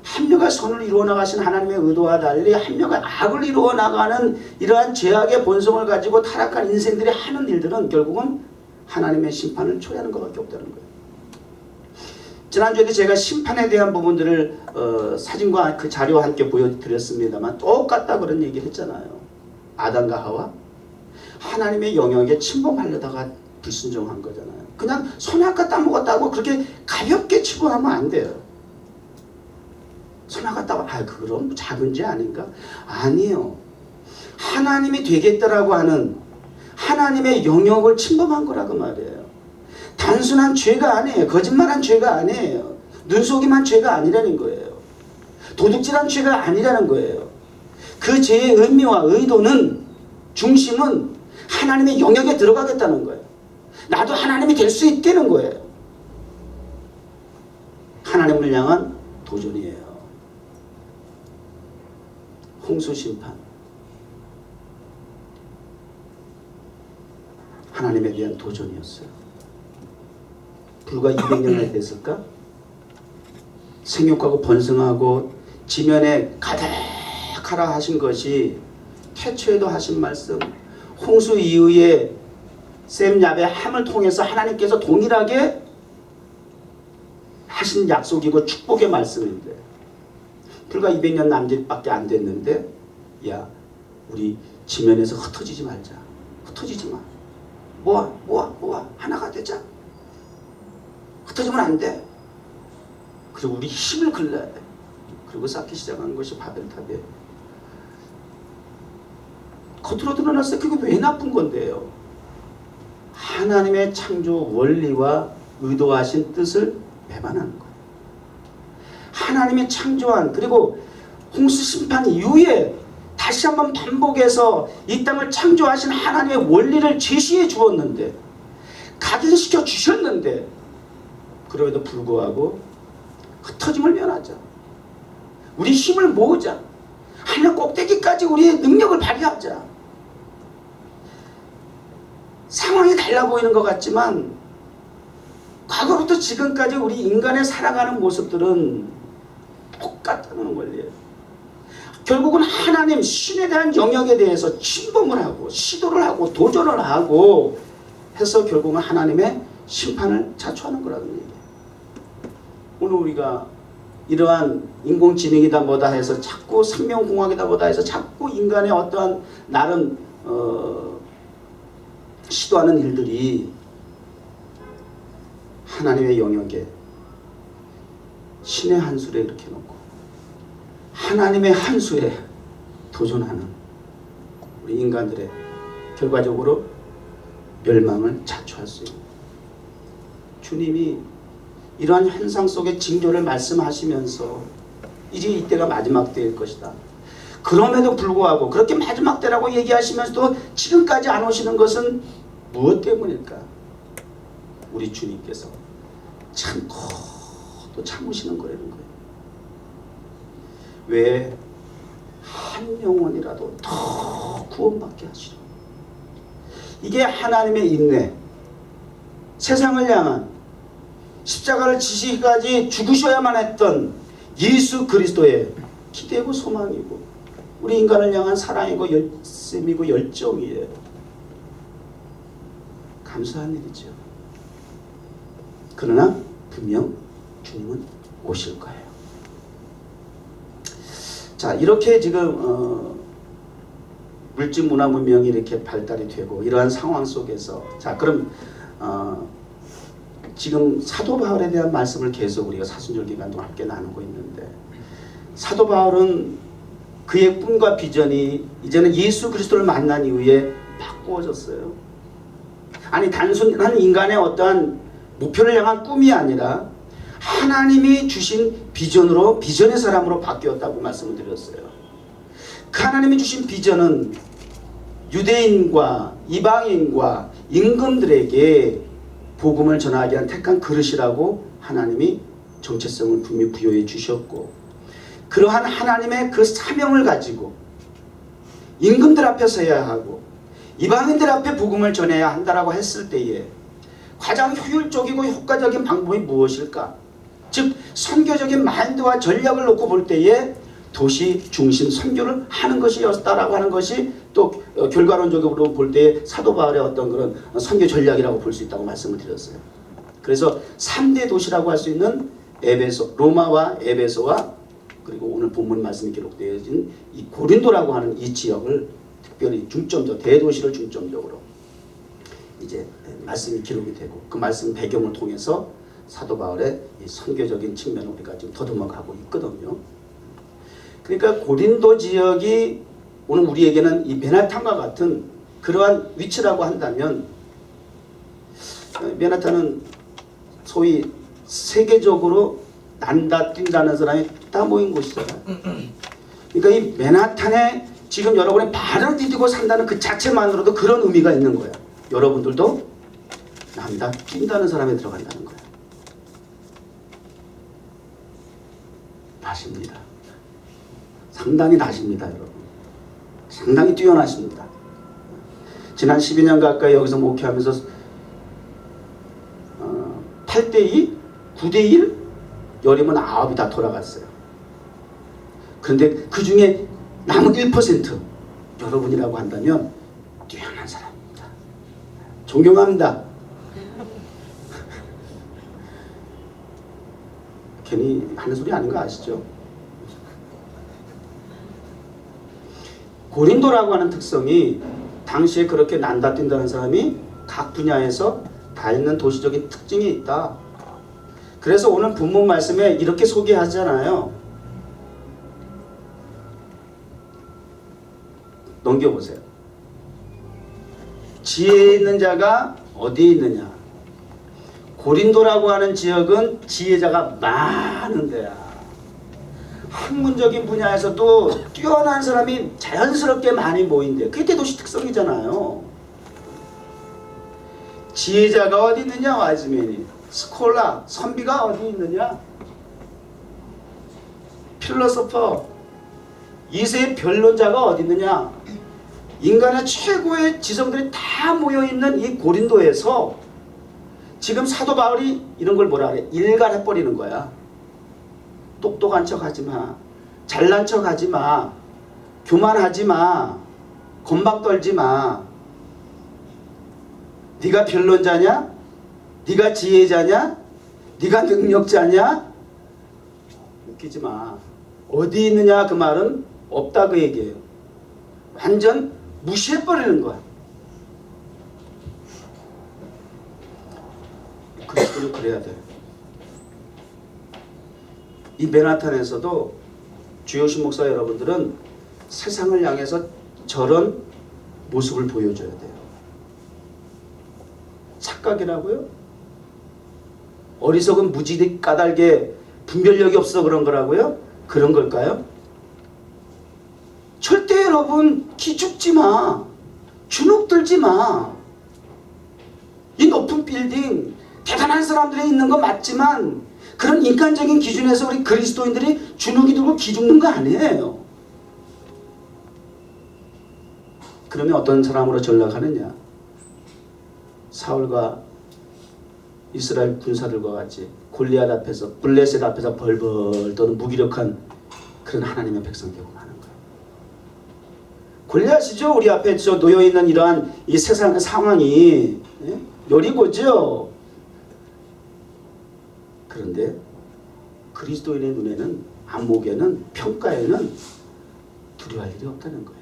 A: 합력의 선을 이루어 나가신 하나님의 의도와 달리 합력의 악을 이루어 나가는 이러한 죄악의 본성을 가지고 타락한 인생들이 하는 일들은 결국은 하나님의 심판을 초래하는 것밖에 없다는 거예요. 지난주에도 제가 심판에 대한 부분들을 사진과 그 자료와 함께 보여드렸습니다만 똑같다 그런 얘기를 했잖아요. 아담과 하와 하나님의 영역에 침범하려다가 불순종한 거잖아요. 그냥 선악과 따먹었다고 그렇게 가볍게 치부하면 안 돼요. 선악과 따먹 그럼 작은 죄 아닌가? 아니에요. 하나님이 되겠다라고 하는 하나님의 영역을 침범한 거라고 말이에요. 단순한 죄가 아니에요. 거짓말한 죄가 아니에요. 눈속임한 죄가 아니라는 거예요. 도둑질한 죄가 아니라는 거예요. 그 죄의 의미와 의도는 중심은 하나님의 영역에 들어가겠다는 거예요. 나도 하나님이 될 수 있다는 거예요. 하나님을 향한 도전이에요. 홍수 심판. 하나님에 대한 도전이었어요. 불과 200년이 됐을까? 생육하고 번성하고 지면에 가득하라 하신 것이 태초에도 하신 말씀, 홍수 이후에 셈 야베 함을 통해서 하나님께서 동일하게 하신 약속이고 축복의 말씀인데 불과 200년 남짓밖에 안 됐는데 야 우리 지면에서 흩어지지 말자. 흩어지지 마. 모아 하나가 되자. 흩어지면 안 돼. 그리고 우리 힘을 길러야 돼. 그리고 쌓기 시작한 것이 바벨탑이에요. 겉으로 드러났어요. 그게 왜 나쁜 건데요? 하나님의 창조 원리와 의도하신 뜻을 배반하는 거예요. 하나님이 창조한 그리고 홍수 심판 이후에 다시 한번 반복해서 이 땅을 창조하신 하나님의 원리를 제시해 주었는데 각인시켜 주셨는데 그럼에도 불구하고 흩어짐을 면하자. 우리 힘을 모으자. 하늘 꼭대기까지 우리의 능력을 발휘하자. 상황이 달라 보이는 것 같지만 과거부터 지금까지 우리 인간의 살아가는 모습들은 똑같다는 원리예요. 결국은 하나님 신에 대한 영역에 대해서 침범을 하고 시도를 하고 도전을 하고 해서 결국은 하나님의 심판을 자초하는 거라는 얘기예요. 오늘 우리가 이러한 인공지능이다 뭐다 해서 자꾸 생명공학이다 뭐다 해서 자꾸 인간의 어떠한 나름 시도하는 일들이 하나님의 영역에 신의 한 수에 이렇게 놓고 하나님의 한 수에 도전하는 우리 인간들의 결과적으로 멸망을 자초할 수 있는 주님이 이러한 현상 속의 징조를 말씀하시면서 이제 이때가 마지막 때일 것이다. 그럼에도 불구하고 그렇게 마지막 때라고 얘기하시면서도 지금까지 안 오시는 것은 무엇 때문일까? 우리 주님께서 참고 또 참으시는 거라는 거예요. 왜? 한 영혼이라도 더 구원받게 하시려. 이게 하나님의 인내, 세상을 향한 십자가를 지시기까지 죽으셔야만 했던 예수 그리스도의 기대고 소망이고 우리 인간을 향한 사랑이고 열심이고 열정이에요. 감사한 일이죠. 그러나 분명 주님은 오실 거예요. 자, 이렇게 지금 물질 문화 문명이 이렇게 발달이 되고 이러한 상황 속에서 자, 그럼 지금 사도 바울에 대한 말씀을 계속 우리가 사순절 기간 동안 함께 나누고 있는데 사도 바울은 그의 꿈과 비전이 이제는 예수 그리스도를 만난 이후에 바꾸어졌어요. 아니 단순한 인간의 어떠한 목표를 향한 꿈이 아니라 하나님이 주신 비전으로 비전의 사람으로 바뀌었다고 말씀을 드렸어요. 그 하나님이 주신 비전은 유대인과 이방인과 임금들에게 복음을 전하기 위한 택한 그릇이라고 하나님이 정체성을 분명히 부여해 주셨고 그러한 하나님의 그 사명을 가지고 임금들 앞에 서야 하고 이방인들 앞에 복음을 전해야 한다라고 했을 때에 가장 효율적이고 효과적인 방법이 무엇일까? 즉 선교적인 마인드와 전략을 놓고 볼 때에 도시 중심 선교를 하는 것이었다라고 하는 것이 또 결과론적으로 볼 때에 사도 바울의 어떤 그런 선교 전략이라고 볼 수 있다고 말씀을 드렸어요. 그래서 3대 도시라고 할 수 있는 에베소, 로마와 에베소와 그리고 오늘 본문 말씀이 기록되어진 이 고린도라고 하는 이 지역을 특별히 중점적 대도시를 중점적으로 이제 말씀이 기록이 되고 그 말씀 배경을 통해서 사도 바울의 이 선교적인 측면을 우리가 지금 더듬어 가고 있거든요. 그러니까 고린도 지역이 오늘 우리에게는 이 맨하탄과 같은 그러한 위치라고 한다면 맨하탄은 소위 세계적으로 난다 뛴다는 사람이 다 모인 곳이잖아요. 그러니까 이 맨하탄에 지금 여러분이 발을 디디고 산다는 그 자체만으로도 그런 의미가 있는 거예요. 여러분들도 난다 뛴다는 사람에 들어간다는 거예요. 나십니다. 상당히 나십니다, 여러분. 상당히 뛰어나십니다. 지난 12년 가까이 여기서 목회하면서 8대2, 9대1, 열이면 9이 다 돌아갔어요. 그런데 그 중에 남은 1% 여러분이라고 한다면 뛰어난 사람입니다. 존경합니다. 괜히 하는 소리 아닌 거 아시죠? 고린도라고 하는 특성이 당시에 그렇게 난다 뛴다는 사람이 각 분야에서 다 있는 도시적인 특징이 있다. 그래서 오늘 본문 말씀에 이렇게 소개하잖아요. 넘겨보세요. 지혜 있는 자가 어디에 있느냐? 고린도라고 하는 지역은 지혜자가 많은 데야. 학문적인 분야에서도 뛰어난 사람이 자연스럽게 많이 모인대. 그게 대도시 특성이잖아요. 지혜자가 어디 있느냐? 와이즈맨이. 스콜라, 선비가 어디 있느냐? 필로소퍼, 이세의 변론자가 어디 있느냐? 인간의 최고의 지성들이 다 모여있는 이 고린도에서 지금 사도 바울이 이런 걸 뭐라 그래? 일갈해버리는 거야. 똑똑한 척 하지 마. 잘난 척 하지 마. 교만하지 마. 건방 떨지 마. 네가 변론자냐? 네가 지혜자냐? 네가 능력자냐? 웃기지 마. 어디 있느냐 그 말은 없다 그 얘기예요. 완전 무시해버리는 거야. 그리스도는 그래야 돼요. 이 맨하탄에서도 주요신 목사 여러분들은 세상을 향해서 저런 모습을 보여줘야 돼요. 착각이라고요? 어리석은 무지개 까닭에 분별력이 없어 그런 거라고요? 그런 걸까요? 절대 여러분 기죽지 마. 주눅 들지 마. 이 높은 빌딩 대단한 사람들이 있는 거 맞지만 그런 인간적인 기준에서 우리 그리스도인들이 주눅이 들고 기죽는 거 아니에요. 그러면 어떤 사람으로 전락하느냐? 사울과 이스라엘 군사들과 같이 골리앗 앞에서 블레셋 앞에서 벌벌 떠는 무기력한 그런 하나님의 백성 되고 마는 거예요. 골리앗이죠. 우리 앞에 저 놓여있는 이러한 이 세상의 상황이 여리고죠. 그런데 그리스도인의 눈에는 안목에는 평가에는 두려워할 일이 없다는 거예요.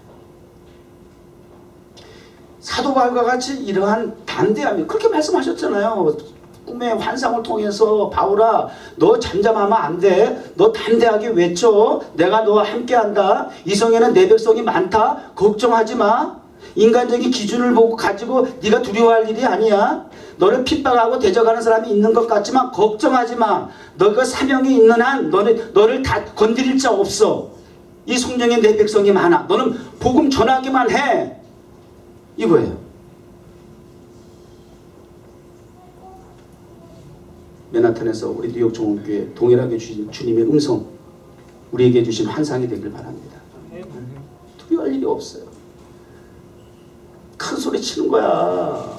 A: 사도 바울과 같이 이러한 담대함이 그렇게 말씀하셨잖아요. 꿈의 환상을 통해서 바울아 너 잠잠하면 안 돼. 너 담대하게 외쳐. 내가 너와 함께한다. 이 성에는 내 백성이 많다. 걱정하지 마. 인간적인 기준을 보고 가지고 네가 두려워할 일이 아니야. 너를 핍박하고 대적하는 사람이 있는 것 같지만 걱정하지 마. 너가 사명이 있는 한 너를 다 건드릴 자 없어. 이 성령에 내 백성이 많아. 너는 복음 전하기만 해. 이거예요. 맨하탄에서 우리 뉴욕 종합교회 동일하게 주신 주님의 음성 우리에게 주신 환상이 되길 바랍니다. 두려워할 일이 없어요. 큰 소리 치는 거야.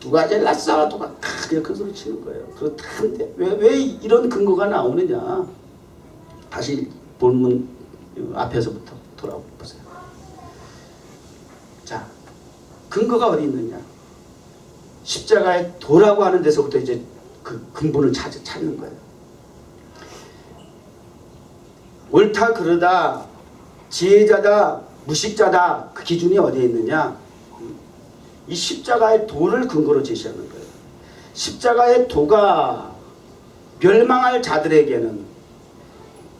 A: 누가 제일 낫어? 누가 그냥 큰 소리 치는 거예요. 그렇다는데 왜 이런 근거가 나오느냐? 다시 본문 앞에서부터 돌아보세요. 자, 근거가 어디 있느냐? 십자가의 도라고 하는 데서부터 이제 그 근본을 찾는 거예요. 옳다 그르다, 지혜자다, 무식자다, 그 기준이 어디에 있느냐? 이 십자가의 도를 근거로 제시하는 거예요. 십자가의 도가 멸망할 자들에게는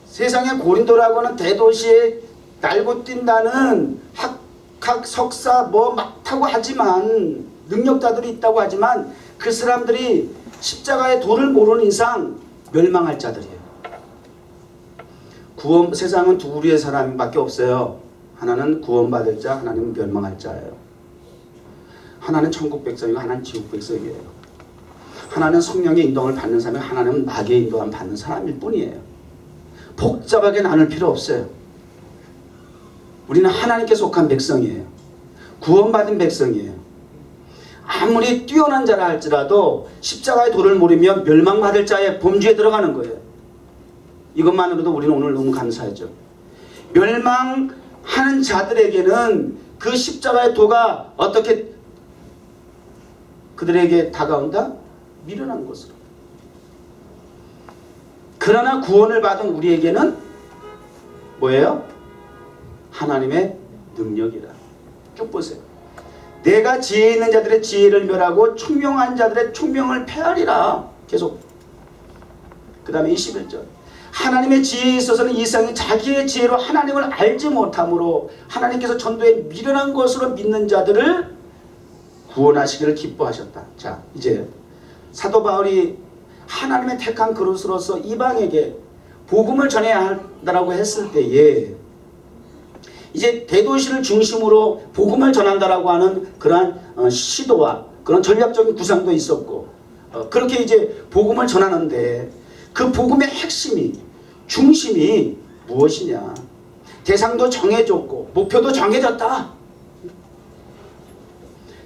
A: 세상의 고린도라고 하는 대도시에 날고 뛴다는 학학 석사 뭐 많다고 하지만 능력자들이 있다고 하지만 그 사람들이 십자가의 도를 모르는 이상 멸망할 자들이에요. 세상은 두 부류의 사람밖에 없어요. 하나는 구원받을 자, 하나는 멸망할 자예요. 하나는 천국 백성이고 하나는 지옥 백성이에요. 하나는 성령의 인도를 받는 사람이고 하나는 마귀의 인도를 받는 사람일 뿐이에요. 복잡하게 나눌 필요 없어요. 우리는 하나님께 속한 백성이에요. 구원받은 백성이에요. 아무리 뛰어난 자라 할지라도 십자가의 도를 모르면 멸망받을 자의 범주에 들어가는 거예요. 이것만으로도 우리는 오늘 너무 감사하죠. 멸망하는 자들에게는 그 십자가의 도가 어떻게 그들에게 다가온다? 미련한 것으로. 그러나 구원을 받은 우리에게는 뭐예요? 하나님의 능력이라. 쭉 보세요. 내가 지혜 있는 자들의 지혜를 멸하고 총명한 자들의 총명을 폐하리라. 계속. 그 다음에 21절. 하나님의 지혜에 있어서는 이 세상이 자기의 지혜로 하나님을 알지 못함으로 하나님께서 전도에 미련한 것으로 믿는 자들을 구원하시기를 기뻐하셨다. 자, 이제 사도 바울이 하나님의 택한 그릇으로서 이방에게 복음을 전해야 한다라고 했을 때에 이제 대도시를 중심으로 복음을 전한다라고 하는 그러한 시도와 그런 전략적인 구상도 있었고 그렇게 이제 복음을 전하는데 그 복음의 핵심이 중심이 무엇이냐? 대상도 정해졌고 목표도 정해졌다.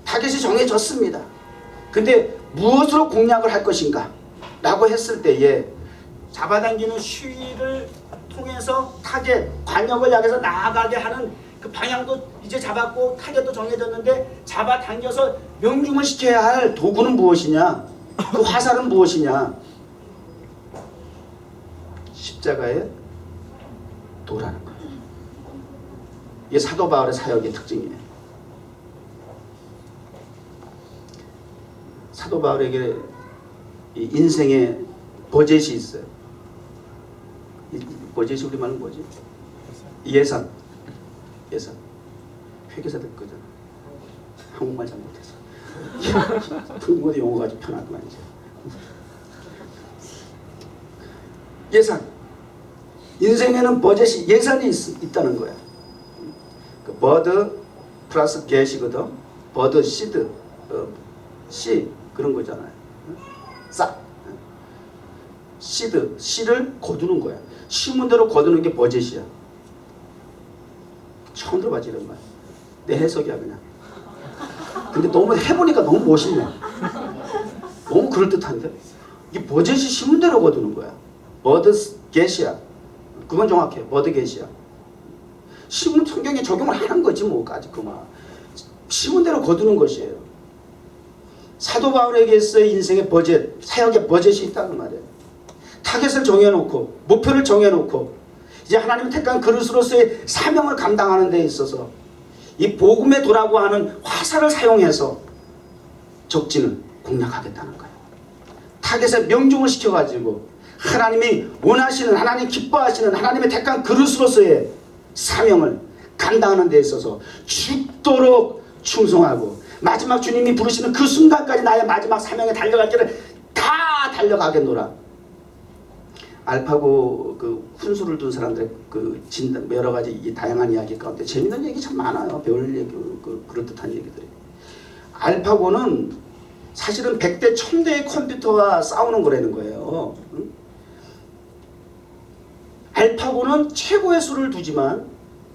A: 타겟이 정해졌습니다. 근데 무엇으로 공략을 할 것인가? 라고 했을 때에 잡아당기는 시위를 통해서 타겟, 관역을 향해서 나아가게 하는 그 방향도 이제 잡았고 타겟도 정해졌는데 잡아당겨서 명중을 시켜야 할 도구는 무엇이냐? 그 화살은 무엇이냐? 십자가의 도라는 거예요. 이게 사도 바울의 사역의 특징이에요. 사도 바울에게 이 인생의 버젯이 있어요. 버젯이 우리말로 뭐지? 예산. 회계사 될 거잖아. 한국말 잘못해서. 한국어 용어가 좀 편하구만 이제. 예산. 인생에는 버젯이 예산이 있다는 거야. 그 버드 플러스 get이거든. 버드 시드 씨 그런 거잖아요. 싹 시드 씨를 거두는 거야. 심은 대로 거두는 게 버젯이야. 처음 들어봤지 이런 말. 내 해석이야 그냥. 근데 너무 해보니까 너무 멋있네. 너무 그럴듯한데. 이게 버젯이 심은 대로 거두는 거야. 버드 get이야. 그건 정확해. 버드 get이야. 심은 성경에 적용을 하는 거지 뭐까지 그만. 심은 대로 거두는 것이에요. 사도 바울에게서의 인생의 버젯, 사역의 버젯이 있다는 말이에요. 타겟을 정해놓고 목표를 정해놓고 이제 하나님 택한 그릇으로서의 사명을 감당하는 데 있어서 이 복음의 도라고 하는 화살을 사용해서 적진을 공략하겠다는 거예요. 타겟에 명중을 시켜가지고 하나님이 원하시는 하나님 기뻐하시는 하나님의 택한 그릇으로서의 사명을 감당하는 데 있어서 죽도록 충성하고 마지막 주님이 부르시는 그 순간까지 나의 마지막 사명에 달려갈 길을 다 달려가겠노라. 알파고 그 훈수를 둔 사람들의 그 진단 여러 가지 이 다양한 이야기 가운데 재밌는 얘기 참 많아요. 배울 얘기 그럴듯한 얘기들이. 알파고는 사실은 100대 1000대의 컴퓨터와 싸우는 거라는 거예요. 응? 알파고는 최고의 수를 두지만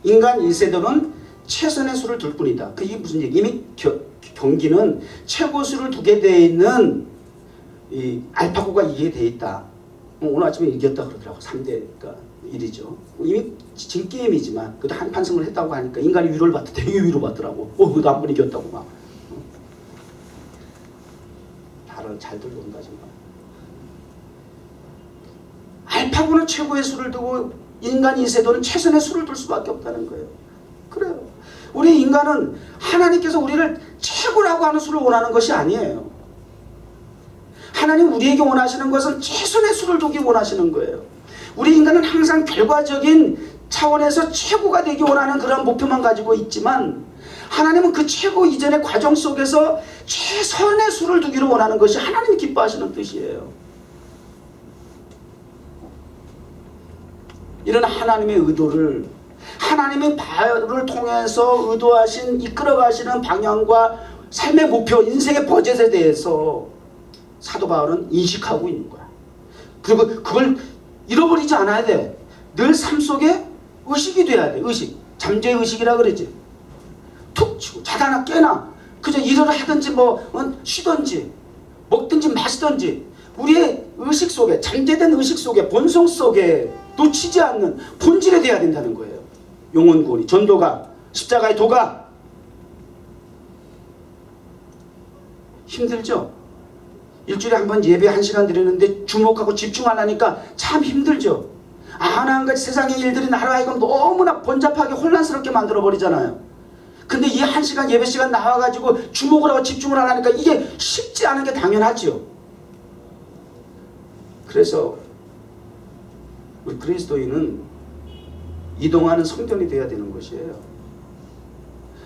A: 인간 1세대는 최선의 수를 둘 뿐이다. 그게 무슨 얘기? 이미 경기는 최고수를 두게 돼 있는 이 알파고가 이기게 돼 있다. 오늘 아침에 이겼다 그러더라고. 3대 1이죠. 이미 진 게임이지만 그래도 한판승을 했다고 하니까 인간이 위로를 받더 되게 위로받더라고. 그래도 한 번 이겼다고 막. 발을 잘 들고 온다 정말. 알파고는 최고의 수를 두고 인간 이세돌은 최선의 수를 둘 수밖에 없다는 거예요. 그래요. 우리 인간은 하나님께서 우리를 최고라고 하는 수를 원하는 것이 아니에요. 하나님 우리에게 원하시는 것은 최선의 수를 두기 원하시는 거예요. 우리 인간은 항상 결과적인 차원에서 최고가 되기 원하는 그런 목표만 가지고 있지만 하나님은 그 최고 이전의 과정 속에서 최선의 수를 두기를 원하는 것이 하나님이 기뻐하시는 뜻이에요. 이런 하나님의 의도를 하나님의 바울을 통해서 의도하신 이끌어가시는 방향과 삶의 목표, 인생의 버젯에 대해서 사도 바울은 인식하고 있는 거야. 그리고 그걸 잃어버리지 않아야 돼. 늘 삶 속에 의식이 돼야 돼. 의식. 잠재의 의식이라 그러지. 툭 치고 자다나 깨나 그저 일을 하든지 쉬든지 먹든지 마시든지 우리의 의식 속에 잠재된 의식 속에 본성 속에 놓치지 않는 본질에 돼야 된다는 거예요. 영혼 구원이 전도가 십자가의 도가 힘들죠. 일주일에 한 번 예배 1시간 드리는데 주목하고 집중하려니까 참 힘들죠. 하나한 가지 세상의 일들이 나를 하여금 너무나 번잡하게 혼란스럽게 만들어버리잖아요. 근데 이 1시간 예배 시간 나와가지고 주목을 하고 집중을 하려니까 이게 쉽지 않은 게 당연하죠. 그래서 우리 그리스도인은 이동하는 성전이 되어야 되는 것이에요.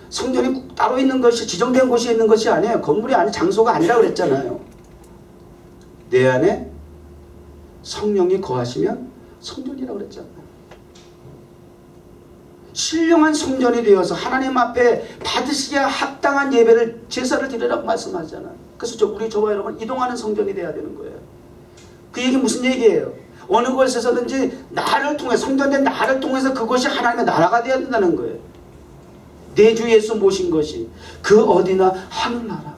A: 성전이 따로 있는 것이 지정된 곳이 있는 것이 아니에요. 건물이 아니 장소가 아니라 그랬잖아요. 내 안에 성령이 거하시면 성전이라고 그랬잖아요. 신령한 성전이 되어서 하나님 앞에 받으시기에 합당한 예배를 제사를 드리라고 말씀하잖아요. 그래서 우리 저와 여러분 이동하는 성전이 돼야 되는 거예요. 그 얘기 무슨 얘기예요? 어느 곳에서든지 나를 통해 성전된 나를 통해서 그것이 하나님의 나라가 되어야 된다는 거예요. 내 주 예수 모신 것이 그 어디나 하늘나라.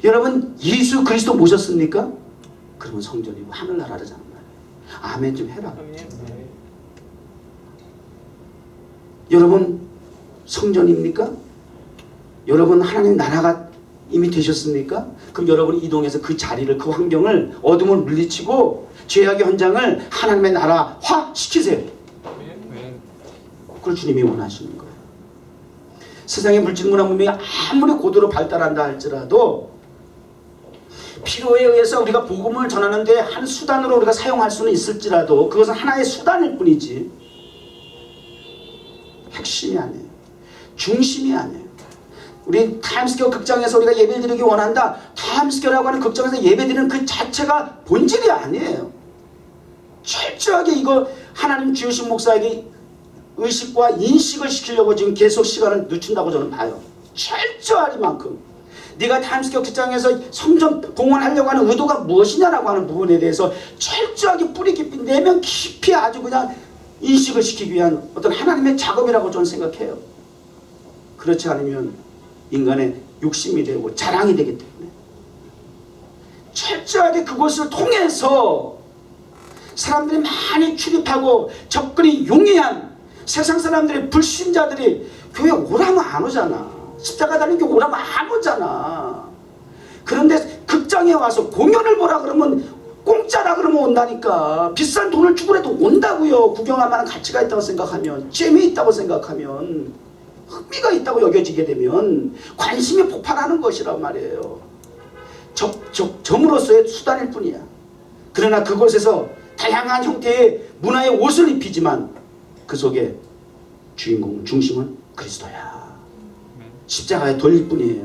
A: 여러분 예수 그리스도 모셨습니까? 그러면 성전이고 하늘나라라잖아요. 아멘 좀 해라. 여러분 성전입니까? 여러분 하나님 나라가 이미 되셨습니까? 그럼 여러분이 이동해서 그 자리를 그 환경을 어둠을 물리치고 죄악의 현장을 하나님의 나라화 시키세요. 그걸 주님이 원하시는 거예요. 세상의 물질 문화 문명이 아무리 고도로 발달한다 할지라도 필요에 의해서 우리가 복음을 전하는데 한 수단으로 우리가 사용할 수는 있을지라도 그것은 하나의 수단일 뿐이지 핵심이 아니에요. 중심이 아니에요. 우리 타임스퀘어 극장에서 우리가 예배 드리기 원한다. 타임스퀘어라고 하는 극장에서 예배 드리는 그 자체가 본질이 아니에요. 철저하게 이거 하나님 주신 목사에게 의식과 인식을 시키려고 지금 계속 시간을 늦춘다고 저는 봐요. 철저하리만큼 네가 타임스퀘어 극장에서 성전 봉헌하려고 하는 의도가 무엇이냐라고 하는 부분에 대해서 철저하게 뿌리 깊이 내면 깊이 아주 그냥 인식을 시키기 위한 어떤 하나님의 작업이라고 저는 생각해요. 그렇지 않으면 인간의 욕심이 되고 자랑이 되기 때문에 철저하게 그것을 통해서 사람들이 많이 출입하고 접근이 용이한 세상 사람들이 불신자들이 교회 오라면 안 오잖아. 십자가 달린 교회 오라면 안 오잖아. 그런데 극장에 와서 공연을 보라 그러면 공짜라 그러면 온다니까. 비싼 돈을 주고라도 온다고요. 구경할 만한 가치가 있다고 생각하면, 재미있다고 생각하면, 흥미가 있다고 여겨지게 되면 관심이 폭발하는 것이란 말이에요. 점으로서의 수단일 뿐이야. 그러나 그곳에서 다양한 형태의 문화의 옷을 입히지만 그 속에 주인공, 중심은 그리스도야. 십자가에 돌릴 뿐이에요.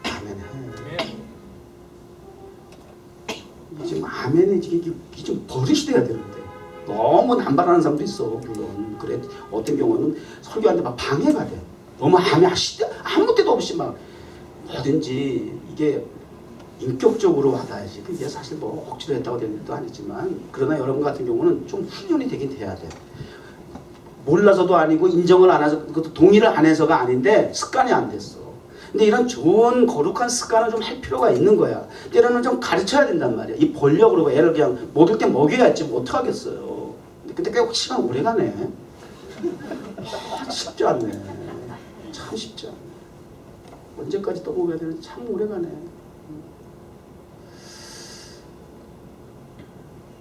A: 아멘. 지금 아멘이 이게 좀 버릇이 돼야 되는데 너무 남발하는 사람도 있어. 물론 그래 어떤 경우는 설교하는데 막 방해가 돼. 너무 아무 때도 없이 막 뭐든지 이게 인격적으로 받아야지. 그게 사실 뭐 억지로 했다고 되는 것도 아니지만 그러나 여러분 같은 경우는 좀 훈련이 되긴 돼야 돼. 몰라서도 아니고 인정을 안 해서 그것도 동의를 안 해서가 아닌데 습관이 안 됐어. 근데 이런 좋은 거룩한 습관을 좀 할 필요가 있는 거야. 때로는 좀 가르쳐야 된단 말이야. 이 보려고 그러고 애를 그냥 먹을 때 먹여야지 뭐 어떡하겠어요. 근데 꽤 시간 오래 가네. 쉽지 않네. 참 쉽지 않네. 언제까지 또 먹어야 되는지 참 오래 가네.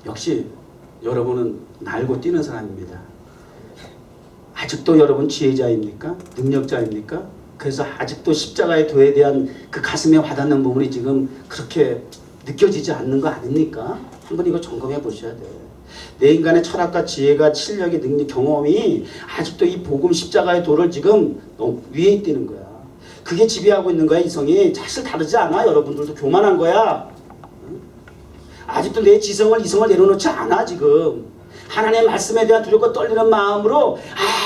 A: 역시 여러분은 날고 뛰는 사람입니다. 아직도 여러분 지혜자입니까? 능력자입니까? 그래서 아직도 십자가의 도에 대한 그 가슴에 와닿는 부분이 지금 그렇게 느껴지지 않는 거 아닙니까? 한번 이거 점검해 보셔야 돼요. 내 인간의 철학과 지혜가 실력의 능력, 경험이 아직도 이 복음 십자가의 도를 지금 너무 위에 뛰는 거야. 그게 지배하고 있는 거야. 이성이 사실 다르지 않아. 여러분들도 교만한 거야. 아직도 내 지성을 이성을 내려놓지 않아. 지금 하나님의 말씀에 대한 두렵고 떨리는 마음으로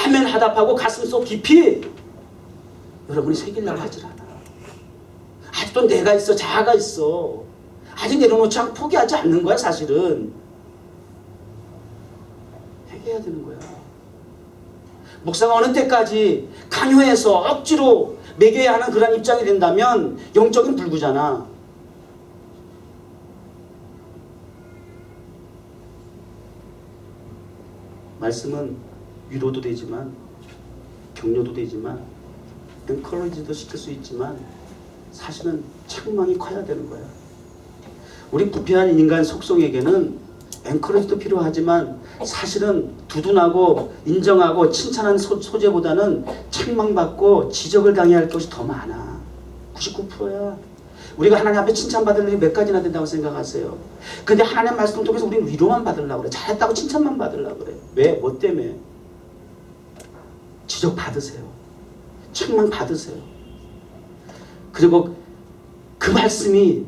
A: 아멘 하답하고 가슴 속 깊이 여러분이 새기려고 하질 않아. 아직도 내가 있어. 자아가 있어. 아직 내려놓지 않고 포기하지 않는 거야. 사실은 회개해야 되는 거야. 목사가 어느 때까지 강요해서 억지로 매겨야 하는 그런 입장이 된다면 영적인 불구잖아. 말씀은 위로도 되지만 격려도 되지만 엔커리지도 시킬 수 있지만 사실은 책망이 커야 되는 거야. 우리 부패한 인간 속성에게는 엔커리지도 필요하지만 사실은 두둔하고 인정하고 칭찬하는 소재보다는 책망받고 지적을 당해야 할 것이 더 많아. 99%야. 우리가 하나님 앞에 칭찬받을 일이 몇 가지나 된다고 생각하세요? 근데 하나님 말씀 통해서 우리는 위로만 받으려고 그래. 잘했다고 칭찬만 받으려고 그래. 왜? 뭐 때문에? 지적 받으세요. 책망 받으세요. 그리고 그 말씀이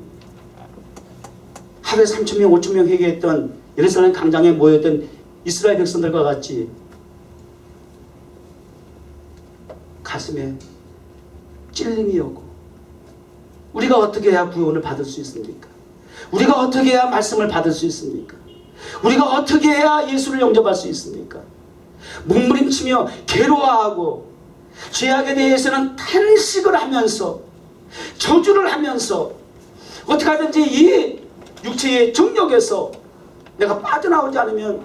A: 하루에 3,000명, 5,000명 회개했던 예루살렘 광장에 모였던 이스라엘 백성들과 같이 가슴에 찔림이 오고 우리가 어떻게 해야 구원을 받을 수 있습니까? 우리가 어떻게 해야 말씀을 받을 수 있습니까? 우리가 어떻게 해야 예수를 영접할 수 있습니까? 몸부림치며 괴로워하고 죄악에 대해서는 탄식을 하면서 저주를 하면서 어떻게 하든지 이 육체의 정욕에서 내가 빠져나오지 않으면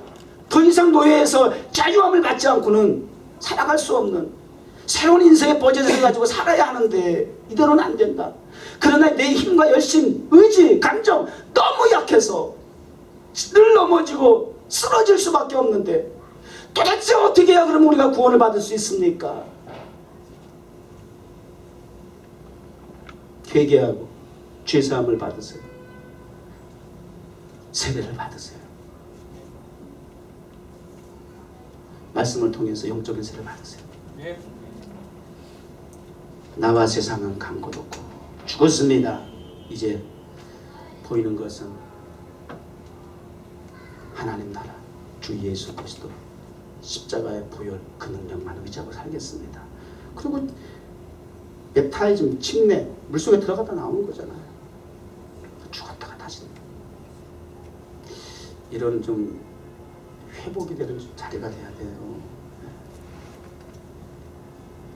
A: 더 이상 노예에서 자유함을 받지 않고는 살아갈 수 없는 새로운 인생의 버젯을 가지고 살아야 하는데 이대로는 안 된다. 그러나 내 힘과 열심, 의지, 감정 너무 약해서 늘 넘어지고 쓰러질 수밖에 없는데 도대체 어떻게 해야 그럼 우리가 구원을 받을 수 있습니까? 회개하고 죄사함을 받으세요. 세례를 받으세요. 말씀을 통해서 영적인 세례를 받으세요.
H: 예.
A: 나와 세상은 강고롭고 죽었습니다. 이제 보이는 것은 하나님 나라 주 예수 그리스도 십자가의 보혈 그 능력만 의지하고 살겠습니다. 그리고 웹타이즘 침례 물속에 들어가다 나오는 거잖아요. 죽었다가 다시 이런 좀 회복이 되는 자리가 돼야 돼요.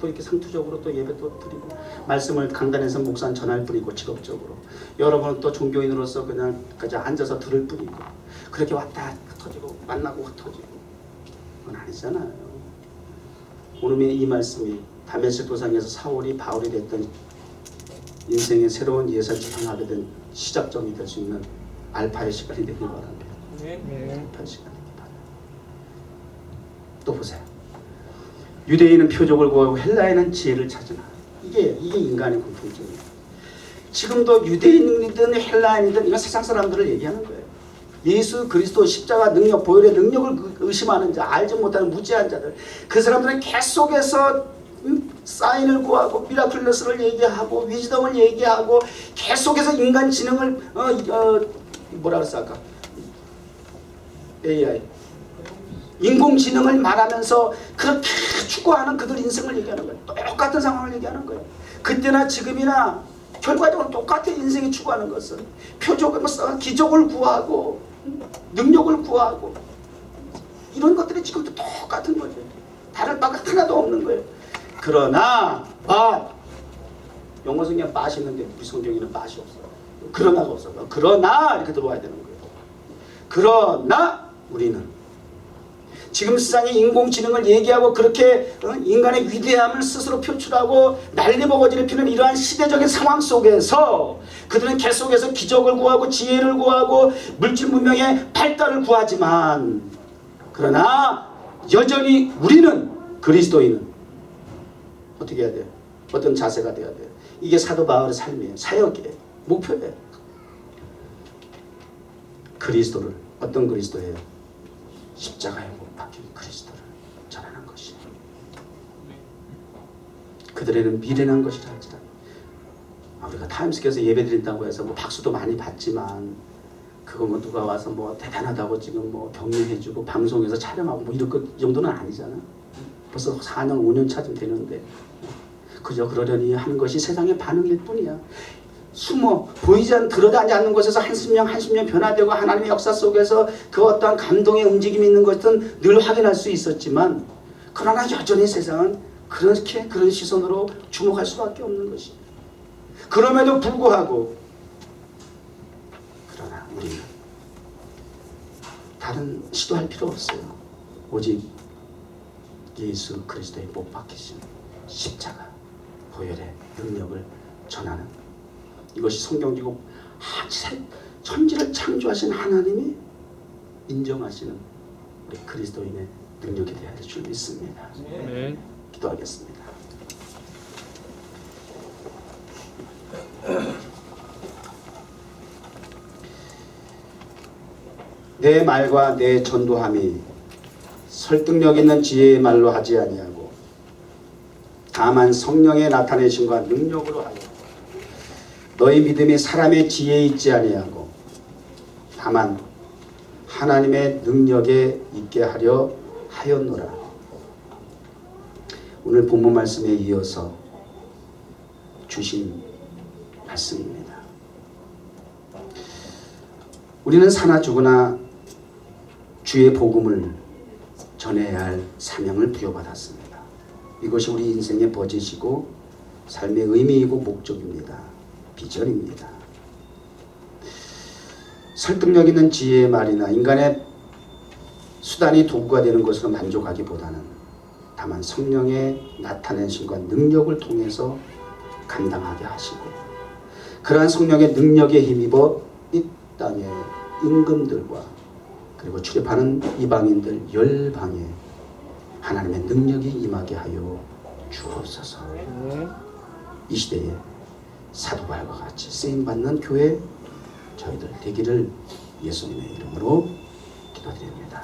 A: 또 이렇게 상투적으로 또 예배도 드리고 말씀을 강단에서 목사는 전할 뿐이고 직업적으로 여러분은 또 종교인으로서 그냥 앉아서 들을 뿐이고 그렇게 왔다 흩어지고 만나고 흩어지고 그건 아니잖아요. 오늘의 이 말씀이 다메섹 도상에서 사울이 바울이 됐던 인생의 새로운 예사 지향하게 된 시작점이 될 수 있는 알파의 시간이 되길 바랍니다. 알파의 시간이 되길 바랍니다. 또 보세요. 유대인은 표적을 구하고 헬라인은 지혜를 찾으나 이게 인간의 공통점이에요. 지금도 유대인이든 헬라인이든 이건 세상 사람들을 얘기하는 거예요. 예수 그리스도 십자가 능력 보혈의 능력을 의심하는 자 알지 못하는 무지한 자들 그 사람들은 계속해서 사인을 구하고 미라클러스를 얘기하고 위즈덤을 얘기하고 계속해서 인간 지능을 뭐라 그랬어 아까 AI 인공지능을 말하면서 그렇게 추구하는 그들 인생을 얘기하는 거예요. 똑같은 상황을 얘기하는 거예요. 그때나 지금이나 결과적으로 똑같은 인생이 추구하는 것은 표적을 기적을 구하고 능력을 구하고 이런 것들이 지금도 똑같은 거죠. 다를 바가 하나도 없는 거예요. 그러나 영어 성경에 빠시 있는데 우리 성경에는 빠시 없어요. 그러나가 없어요. 그러나 이렇게 들어와야 되는 거예요. 그러나 우리는 지금 세상에 인공지능을 얘기하고 그렇게 인간의 위대함을 스스로 표출하고 난리먹어지를 피는 이러한 시대적인 상황 속에서 그들은 계속해서 기적을 구하고 지혜를 구하고 물질 문명의 발달을 구하지만 그러나 여전히 우리는 그리스도인은 어떻게 해야 돼요? 어떤 자세가 돼야 돼요? 이게 사도 바울의 삶이에요. 사역이에요. 목표예요. 그리스도를 어떤 그리스도예요? 십자가에 못 박힌 그리스도를 전하는 것이에요. 그들에는 미련한 것이라 할지라. 우리가 타임스퀘어에서 예배드린다고 해서 뭐 박수도 많이 받지만 그거 뭐 누가 와서 뭐 대단하다고 지금 뭐 격려해주고 방송에서 촬영하고 뭐 이런 것 정도는 아니잖아. 벌써 4년 5년 차쯤 되는데 그저 그러려니 하는 것이 세상의 반응일 뿐이야. 숨어 보이지 않는 드러나지 않는 곳에서 한십 년 변화되고 하나님의 역사 속에서 그 어떠한 감동의 움직임이 있는 것은 늘 확인할 수 있었지만 그러나 여전히 세상은 그렇게 그런 시선으로 주목할 수밖에 없는 것이. 그럼에도 불구하고 그러나 우리는 다른 시도할 필요 없어요. 오직 예수 그리스도의 못 박히신 십자가 보혈의 능력을 전하는 이것이 성경이고 천지를 창조하신 하나님이 인정하시는 우리 그리스도인의 능력이 되어야 될 줄 믿습니다. 네. 기도하겠습니다. 내 말과 내 전도함이 설득력 있는 지혜의 말로 하지 아니하고 다만 성령의 나타내심과 능력으로 하여 너희 믿음이 사람의 지혜에 있지 아니하고 다만 하나님의 능력에 있게 하려 하였노라. 오늘 본문 말씀에 이어서 주신 말씀입니다. 우리는 사나 죽으나 주의 복음을 전해야 할 사명을 부여받았습니다. 이것이 우리 인생의 버짓이고 삶의 의미이고 목적입니다. 비전입니다. 설득력 있는 지혜의 말이나 인간의 수단이 도구가 되는 것으로 만족하기보다는 다만 성령의 나타내심과 능력을 통해서 감당하게 하시고 그러한 성령의 능력에 힘입어 이 땅의 임금들과 그리고 출입하는 이방인들 열방에 하나님의 능력이 임하게 하여 주옵소서. 이 시대에 사도바울과 같이 쓰임받는 교회 저희들 되기를 예수님의 이름으로 기도드립니다.